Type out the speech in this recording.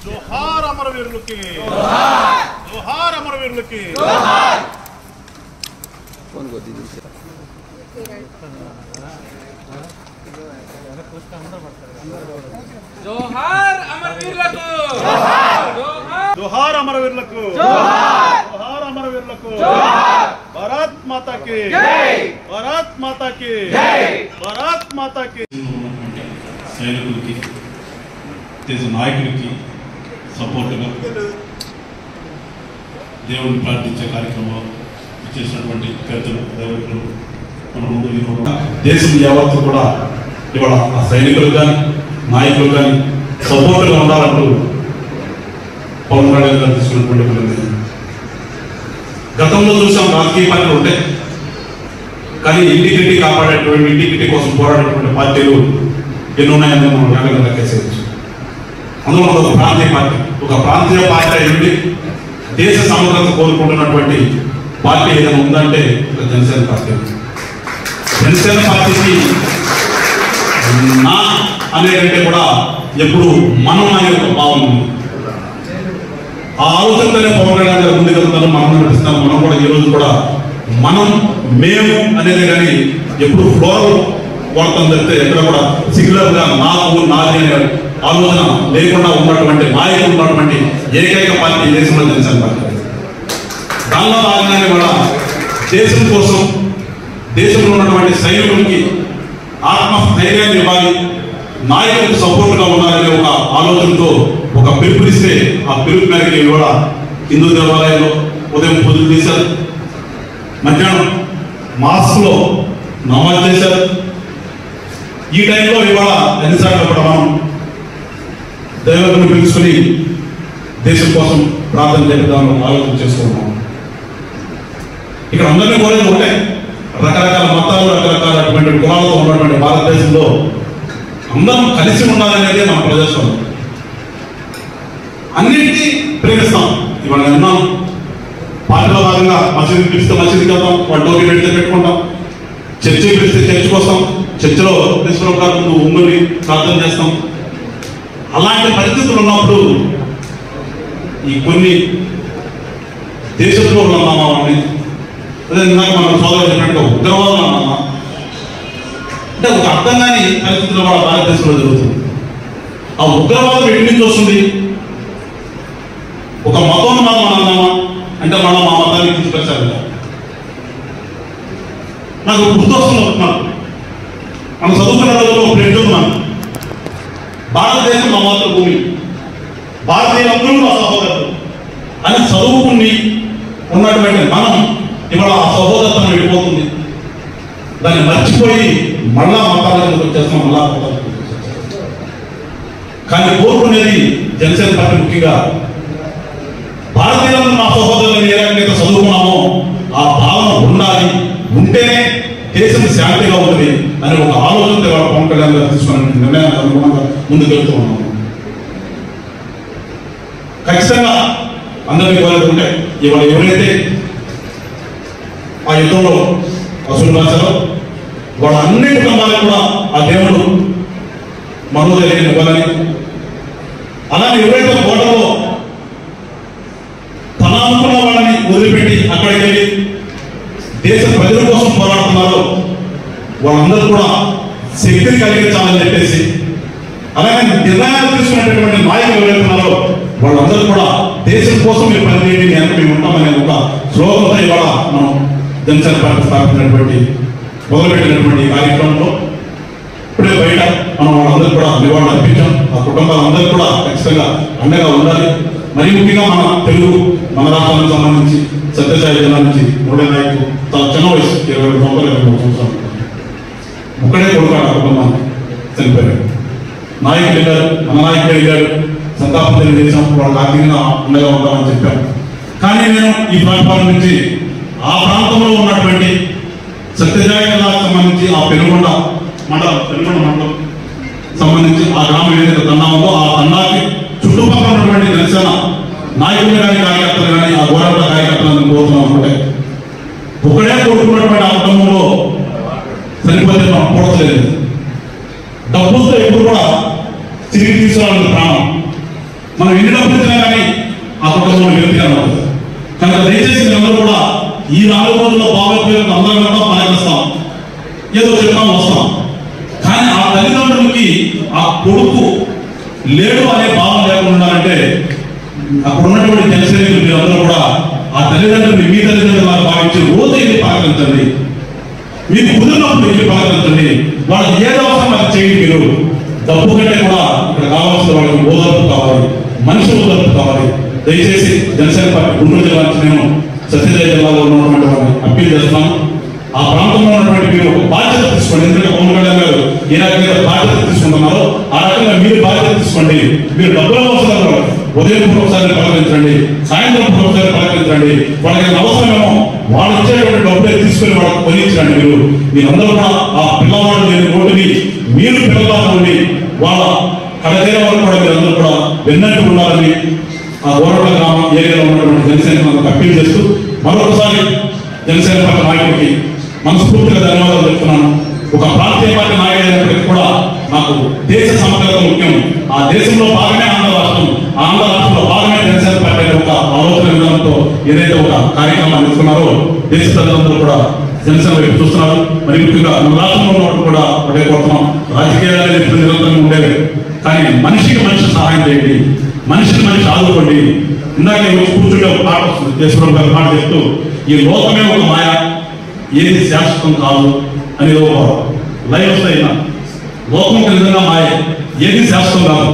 జోహార్ అమరవీరులకి, జోహార్ అమరవీరులకి. జోహార్ అమరవీరులకు, జోహార్ అమరవీరులకు, జోహార్ అమరవీరులకు. భారత్ మాతాకి, భారత్ మాతాకి, భారత్ మాతాకి. సైనికులకి, దేశ నాయకులకి సపోర్టుగా దేవుడిని ప్రార్థించే కార్యక్రమం చేసినటువంటి పెద్దలు దేవుడు దేశం యావత్తు కూడా ఇవాళ ఆ సైనికులు కానీ నాయకులు కానీ సపోర్టుగా ఉండాలంటూ పవన్ కళ్యాణ్ గారు తీసుకున్నటువంటి నిర్ణయం. గతంలో చూసాం రాజకీయ పార్టీలు ఉంటాయి, కానీ ఇంటిగ్రిటీ కాపాడేటువంటి ఇంటిగ్రిటీ కోసం పోరాడేటువంటి పార్టీలు ఎన్ని ఉన్నాయని మనం ఏకంగా లెక్కేసేయచ్చు. అందులో ఒక ప్రాంతీయ పార్టీ, ఒక ప్రాంతీయ పార్టీ అయ్యింది దేశ సమగ్రత కోరుకుంటున్నటువంటి పార్టీ ఏదైనా ఉందంటే జనసేన పార్టీ. జనసేన పార్టీకి నా అనేకంటే కూడా ఎప్పుడు మనం అనే ఒక భావం ఉంది. ఆ ఆలోచనతోనే పవన్ కళ్యాణ్ గారు ముందుకెళ్తాను, మనం నడిపిస్తాం. మనం కూడా ఈ రోజు కూడా మనం మేము అనేది కానీ ఎప్పుడు ఫ్లోరల్ వాడతాం తప్పితే ఎక్కడ కూడా సిగ్యులర్ గా నాకు నాది అనే ఆలోచన లేకుండా ఉన్నటువంటి నాయకులు ఉన్నటువంటి ఏకైక పార్టీ దేశంలో జనసేన పార్టీ. దానిలో భాగంగానే కూడా దేశం కోసం దేశంలో ఉన్నటువంటి సైనికులకి ఆత్మస్థైర్యాన్ని ఇవ్వాలి, నాయకులకు సపోర్ట్గా ఉండాలనే ఒక ఆలోచనతో ఒక పిలుపునిస్తే ఆ పిలుపు మేరకు ఇవాళ హిందూ దేవాలయంలో ఉదయం పూజలు చేశారు, మధ్యాహ్నం మాస్లో నమాజ్ చేశారు. ఈ టైంలో ఇవాళ ఎన్నిసార్లు కూడా మనం దైవకుని పిలుచుకుని దేశం కోసం ప్రార్థన చేద్దామని ఆలోచన చేసుకుంటున్నాం. ఇక్కడ అందరినీ కోరేది ఒకటే, రకరకాల మతాలు రకరకాలటువంటి కులాలతో ఉన్నటువంటి భారతదేశంలో అందరం కలిసి ఉండాలనేది మన ప్రజాస్వామ్యం. అన్నింటినీ ప్రేమిస్తాం. ఇవాళ విన్నాం, పార్టీలో భాగంగా మసీదు పిలిస్తే మసీదుకి వెళ్తాం, టోపీ పెడితే పెట్టుకుంటాం, చర్చికి పిలిస్తే చర్చికి వస్తాం, చర్చిలో ప్రిన్సిపల్ గారు ముందు ఉమ్మని ప్రార్థన చేస్తాం. అలాంటి పరిస్థితులు ఉన్నప్పుడు ఈ కొన్ని దేశంలో ఉన్నామా వాడిని, అదే ఇందాక మన సోదరులు చెప్పినట్టుగా ఉగ్రవాదం అన్నామా అంటే ఒక అర్థం కాని పరిస్థితుల్లో కూడా భారతదేశంలో జరుగుతుంది. ఆ ఉగ్రవాదం ఎక్కడి నుంచి వస్తుంది? ఒక మతోన్మాదం అన్నామా అంటే మనం మా మతాన్ని తీసుకొచ్చారు. నాకు గుర్తొస్తున్నాను, మనం చదువుకున్న రోజుల్లో ఒక పెట్టుకున్నాను, భారతదేశం మా మాతృభూమి, భారతీయులందరూ మా సహోదరులు అని చదువుకుని ఉన్నటువంటి మనం ఇవాళ ఆ సహోదరత్వం వెళ్ళిపోతుంది. దాన్ని మర్చిపోయి మళ్ళా మతాలకు వచ్చేస్తాం, మళ్ళా మతాలకు వచ్చేస్తాం. కానీ కోరుకునేది జనసేన పార్టీ ముఖ్యంగా భారతీయులను మా సహోదరులను ఏ రకంగా చదువుకున్నామో ఆ భావన ఉండాలి, ఉంటేనే దేశం శాంతిగా ఉంటుంది అని ఒక ఆలోచన పవన్ కళ్యాణ్ గారు తీసుకున్న నిర్ణయానికి అనుగుణంగా ముందుకెళ్తూ ఉన్నాము. ఖచ్చితంగా అందరినీ కోరేది ఉంటే ఇవాళ ఎవరైతే ఆ యుద్ధంలో వసూలు రాశారో వాళ్ళ అన్ని కుటుంబాలకు కూడా ఆ దేవుడు మనోధైర్యం ఇవ్వాలని, అలానే ఎవరైతే ఓటర్లో తన అనుకున్న వాళ్ళని వదిలిపెట్టి అక్కడికి వెళ్ళి దేశ ప్రజల కోసం పోరాడుతున్నారో వాళ్ళందరూ కూడా శక్తిని కలిగించాలని చెప్పేసి, అలాగే నిర్ణయాలు తీసుకున్నటువంటి నాయకులు ఎవరైతున్నారో వాళ్ళందరూ కూడా దేశం కోసం మీరు పనిచేయండి, నేను మేము ఉంటామనే ఒక స్లోగంతో ఇవాళ మనం జనసేన పార్టీ స్థాపించినటువంటి మొదలుపెట్టినటువంటి కార్యక్రమంలో ఇప్పుడే బయట మనం వాళ్ళందరూ కూడా నివాళులు అర్పించాం. ఆ కుటుంబాలందరూ కూడా ఖచ్చితంగా అండగా ఉండాలి. మరీ ముఖ్యంగా మన తెలుగు మన రాష్ట్రానికి సంబంధించి సత్యసాయి జిల్లా నుంచి మూడే నాయకులు చాలా చిన్న వయసు 22 సంవత్సరాలు ఒక్కడే కొడుకాడు ఆ కుటుంబాన్ని చనిపోయారు. నాయకులు వెళ్ళారు, మన నాయకులు వెళ్ళారు, సంతాపం తెలియజేసాం, వాళ్ళకి ఆర్థికంగా అండగా ఉంటామని చెప్పారు. కానీ నేను ఈ ప్లాట్ఫామ్ నుంచి ఆ ప్రాంతంలో ఉన్నటువంటి సత్యసాయి జిల్లాకు సంబంధించి ఆ పెనుగొండ మండలం సంబంధించి ఆ గ్రామం ఏదైతే తండా ఉందో ఆ తండాకి చుట్టుపక్కల ఉన్నటువంటి జనసేన నాయకులు కానీ కార్యకర్తలు కానీ ఆ గోడపడ కార్యకర్తలను కోరుతున్నాం. అంటే ఒకడే కోరుకున్నటువంటి ఆ కుటుంబంలో చనిపోతే మనం కూడలేదు. డబ్బులతో ఎప్పుడు కూడా తిరిగి తీసుకోవాలని ప్రాణం మనం ఎన్ని డబ్బులు ఇచ్చినా కానీ ఆ కుటుంబంలో వ్యక్తిగా ఉంటుంది. కనుక దయచేసి అందరూ కూడా ఈ 4 రోజుల్లో బాగోపోయిన అందరం కూడా పాటిస్తాం, ఏదో చెప్తాం వస్తాం. కానీ ఆ తల్లిదండ్రులకి ఆ కొడుకు లేడు అనే భావం లేకుండా ఉండాలంటే అక్కడ ఉన్నటువంటి జనసైనికులు మీరందరూ కూడా ఆ తల్లిదండ్రులని మీ తల్లిదండ్రులు భావించి రోజు వెళ్ళి పలకరించండి, మీకు కుదిరినప్పుడు వెళ్ళి పలకరించండి. వాళ్ళకి ఏదో అవసరం అది చేయండి. మీరు డబ్బు కంటే కూడా ఇక్కడ కావాల్సిన వాళ్ళకి ఓదార్పు కావాలి, మనిషి ఓదార్పు కావాలి. దయచేసి జనసేన పార్టీ గుంటూరు జిల్లా నుంచి నేను సత్యసాయి జిల్లాలో ఉన్నటువంటి వాళ్ళని అప్పీల్ చేస్తున్నాను. ఆ ప్రాంతంలో ఉన్నటువంటి మీరు ఒక బాధ్యత తీసుకోండి. ఎందుకంటే పవన్ కళ్యాణ్ గారు ఏ రకంగా బాధ్యత తీసుకుంటున్నారో ఆ రకంగా మీరు బాధ్యత తీసుకోండి. మీరు డబ్బుల అవసరాలు ఉదయం పూట ఒకసారి పలకరించండి, సాయంత్రం పూట ఒకసారి పలకరించండి. వాళ్ళకి అవసరమేమో వాళ్ళు ఇచ్చేటువంటి డబ్బులే తీసుకుని వాళ్ళకి పొందించండి. మీరందరూ కూడా ఆ పిల్లవాడు లేని రోడ్డుని మీరు పిల్లలాగా ఉండి వాళ్ళ కడతీర వరకు కూడా మీరందరూ కూడా వెన్నట్టు ఉండాలని ఆ గోరవడ గ్రామం ఏరియాలో ఉన్నటువంటి జనసేన అప్పీల్ చేస్తూ మరొకసారి జనసేన పార్టీ నాయకుడికి మనస్ఫూర్తిగా ధన్యవాదాలు చెప్తున్నాను. ఒక ప్రాంతీయ పార్టీ నాయకుడు అయినప్పటికీ కూడా నాకు దేశ సమగ్రత ముఖ్యం. ఆ దేశంలో భాగమే ఆంధ్ర రాష్ట్రం, ఆంధ్ర రాష్ట్రంలో భాగమే జనసేన పార్టీ ఒక ఆలోచన విధానంతో ఏదైతే ఒక కార్యక్రమాన్ని తీసుకున్నారో దేశ ప్రజలందరూ కూడా జనసేన వైపు చూస్తున్నారు. మరి ముఖ్యంగా మన రాష్ట్రంలో ఉన్నప్పుడు కూడా ఒకటే కోరుతున్నాం, రాజకీయాలు ఎప్పుడు నిరంతరంగా ఉండేవి, కానీ మనిషికి మనిషి సహాయం చేయండి, మనిషికి మనిషి ఆదుకోండి. ఇందాక వచ్చి కూర్చుంటే ఒక పాట వస్తుంది, దేశంలో గారు మాట చెప్తూ ఈ లోకమే ఒక మాయ, ఏది శాశ్వతం కాదు అనేది ఒక లైవ్ వస్తాయి. లోకం నిజంగా మాయ, ఏది శాశ్వతం కాదు.